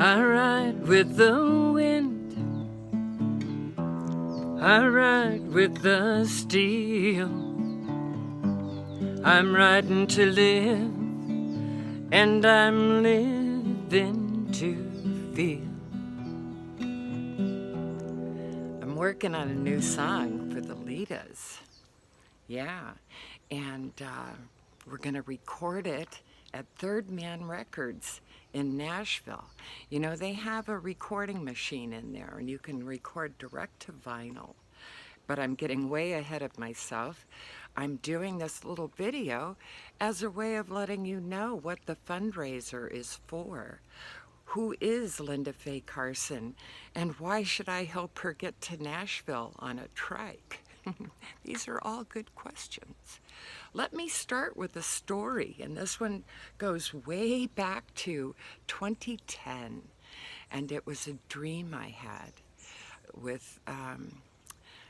I ride with the wind, I ride with the steel. I'm riding to live, and I'm living to feel. I'm working on a new song for the Litas. Yeah, and we're going to record it at Third Man Records in Nashville. You know, they have a recording machine in there, and you can record direct to vinyl. But I'm getting way ahead of myself. I'm doing this little video as a way of letting you know what the fundraiser is for. Who is Linda Faye Carson, and why should I help her get to Nashville on a trike? These are all good questions. Let me start with a story, and this one goes way back to 2010, and it was a dream I had with,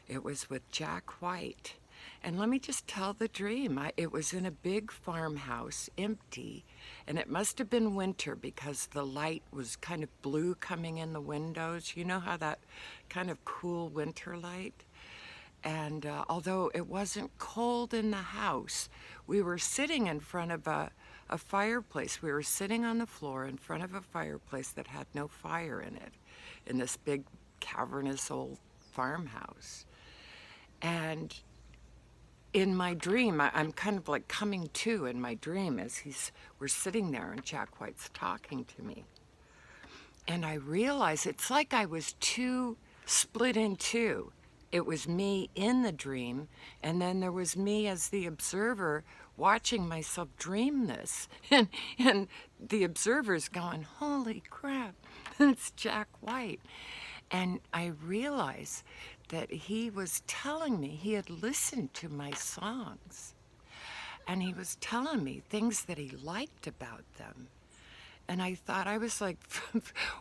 it was with Jack White. And let me just tell the dream. It was in a big farmhouse, empty, and it must have been winter because the light was kind of blue coming in the windows. You know how that kind of cool winter light? And although it wasn't cold in the house, we were sitting in front of a fireplace. We were sitting on the floor in front of a fireplace that had no fire in it, in this big cavernous old farmhouse. And in my dream, I'm kind of like coming to in my dream as we're sitting there and Jack White's talking to me. And I realize it's like I was split in two. It was me in the dream, and then there was me as the observer watching myself dream this. And the observer's going, holy crap, it's Jack White. And I realized that he was telling me he had listened to my songs. And he was telling me things that he liked about them. And I thought, I was like,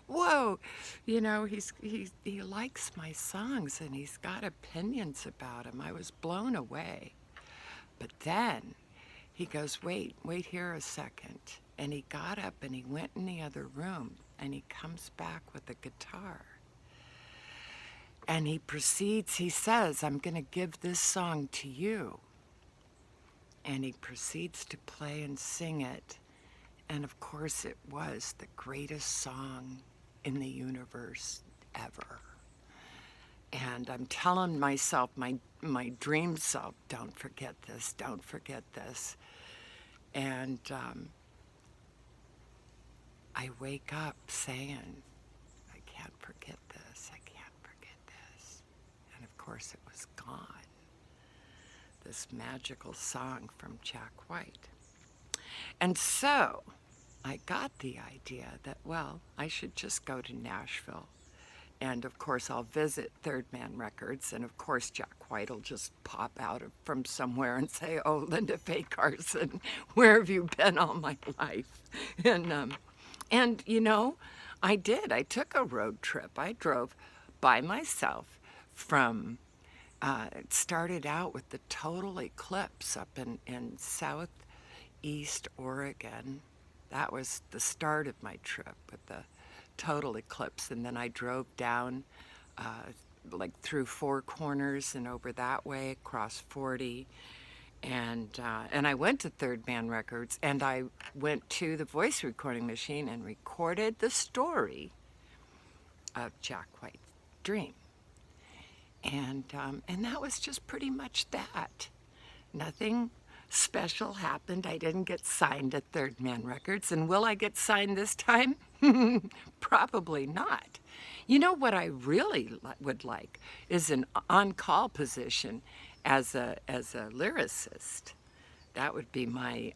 whoa, you know, he likes my songs and he's got opinions about them. I was blown away. But then he goes, wait here a second. And he got up and he went in the other room and he comes back with a guitar. And he proceeds, he says, I'm going to give this song to you. And he proceeds to play and sing it. And of course, it was the greatest song in the universe ever. And I'm telling myself, my dream self, don't forget this, don't forget this. And I wake up saying, I can't forget this, I can't forget this. And of course, it was gone. This magical song from Jack White. And so I got the idea that, well, I should just go to Nashville. And of course, I'll visit Third Man Records. And of course, Jack White will just pop out from somewhere and say, oh, Linda Faye Carson, where have you been all my life? And you know, I did. I took a road trip. I drove by myself from, it started out with the total eclipse up in southeast Oregon. That was the start of my trip with the total eclipse. And then I drove down like through Four Corners and over that way, across 40. And I went to Third Man Records and I went to the voice recording machine and recorded the story of Jack White's dream. And that was just pretty much that. Nothing special happened. I didn't get signed at Third Man Records. And will I get signed this time? Probably not. You know what I really would like is an on-call position as a lyricist. That would be my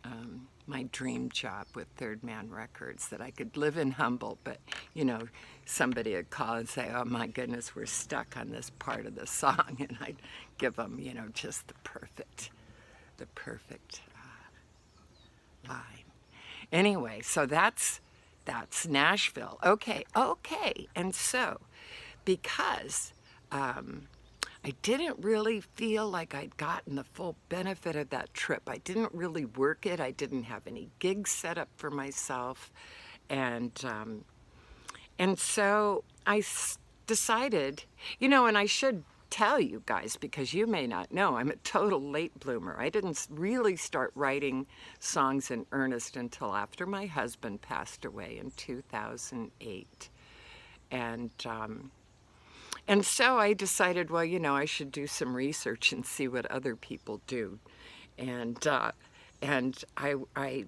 my dream job with Third Man Records, that I could live in Humboldt, but, you know, somebody would call and say, oh my goodness, we're stuck on this part of the song, and I'd give them, you know, just the perfect line. Anyway, so that's Nashville. Okay, and so because I didn't really feel like I'd gotten the full benefit of that trip. I didn't really work it. I didn't have any gigs set up for myself. And And so decided, and I should tell you guys, because you may not know, I'm a total late bloomer. I didn't really start writing songs in earnest until after my husband passed away in 2008. And so I decided, well, I should do some research and see what other people do. And I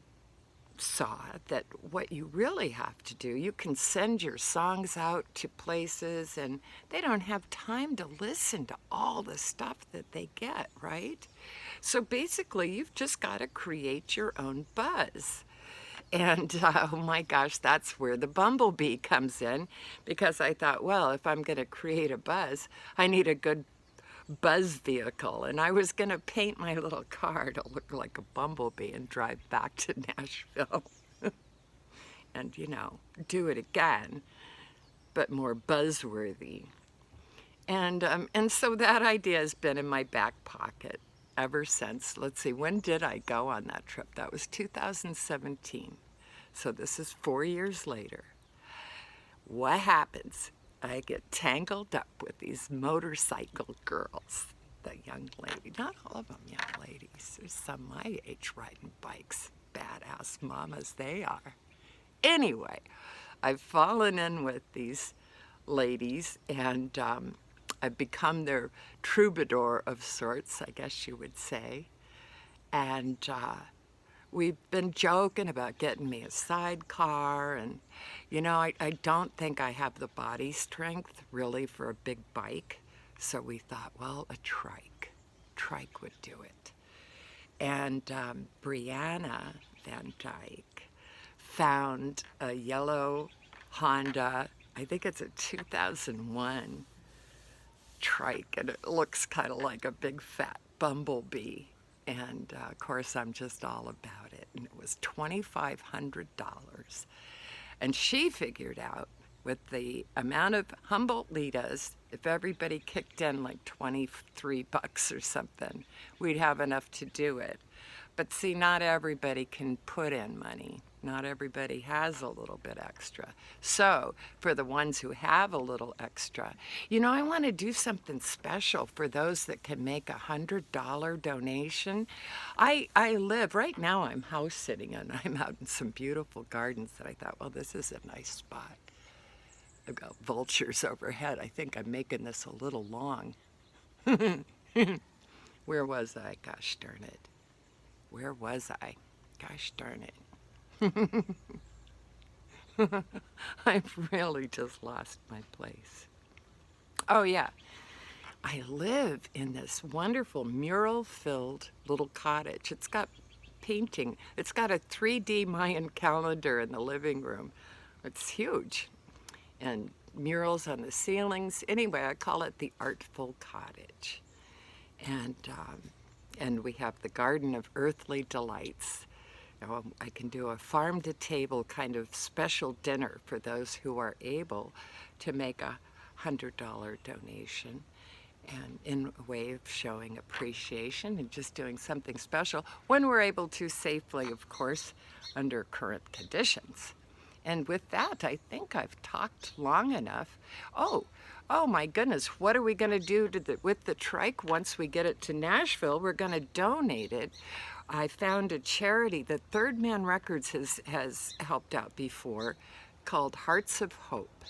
saw that what you really have to do, you can send your songs out to places and they don't have time to listen to all the stuff that they get, right? So basically, you've just got to create your own buzz. And oh my gosh, that's where the Bumblebee comes in, because I thought, well, if I'm going to create a buzz, I need a good buzz vehicle. And I was going to paint my little car to look like a bumblebee and drive back to Nashville and, do it again, but more buzzworthy. And so that idea has been in my back pocket ever since. Let's see, when did I go on that trip? That was 2017. So this is 4 years later. What happens? I get tangled up with these motorcycle girls, the young lady. Not all of them young ladies. There's some my age riding bikes. Badass mamas they are. Anyway, I've fallen in with these ladies, and I've become their troubadour of sorts, I guess you would say. And we've been joking about getting me a sidecar, and I don't think I have the body strength really for a big bike. So we thought, well, a Trike would do it. And Brianna Van Dyke found a yellow Honda, I think it's a 2001 Trike, and it looks kind of like a big fat Bumblebee. And of course, I'm just all about it. And it was $2,500. And she figured out, with the amount of Humboldt litas, if everybody kicked in like 23 bucks or something, we'd have enough to do it. But see, not everybody can put in money. Not everybody has a little bit extra. So for the ones who have a little extra, I want to do something special for those that can make $100 donation. I live, right now I'm house sitting, and I'm out in some beautiful gardens that I thought, well, this is a nice spot. I've got vultures overhead. I think I'm making this a little long. Where was I? Gosh darn it. Where was I? Gosh darn it. I've really just lost my place. Oh yeah, I live in this wonderful mural-filled little cottage. It's got painting. It's got a 3D Mayan calendar in the living room. It's huge. And murals on the ceilings. Anyway, I call it the Artful Cottage. And we have the Garden of Earthly Delights. I can do a farm-to-table kind of special dinner for those who are able to make a $100 donation, and in a way of showing appreciation and just doing something special when we're able to safely, of course, under current conditions. And with that, I think I've talked long enough. Oh my goodness, what are we going to do with the Trike once we get it to Nashville? We're going to donate it. I found a charity that Third Man Records has helped out before, called Hearts of Hope.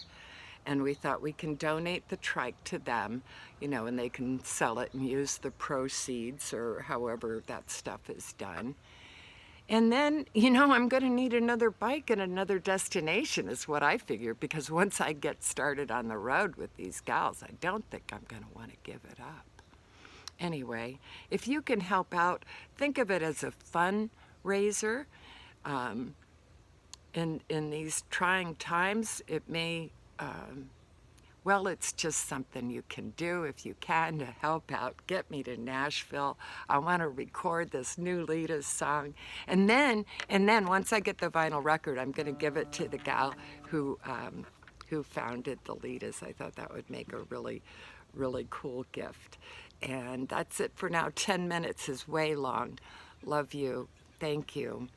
And we thought we can donate the Trike to them, and they can sell it and use the proceeds, or however that stuff is done. And then, I'm going to need another bike and another destination, is what I figure, because once I get started on the road with these gals, I don't think I'm going to want to give it up. Anyway, if you can help out, think of it as a fundraiser. In these trying times, it may, well, it's just something you can do if you can to help out. Get me to Nashville. I want to record this new Lita's song. And then once I get the vinyl record, I'm going to give it to the gal who founded the Litas. I thought that would make a really, really cool gift. And that's it for now. 10 minutes is way long. Love you. Thank you.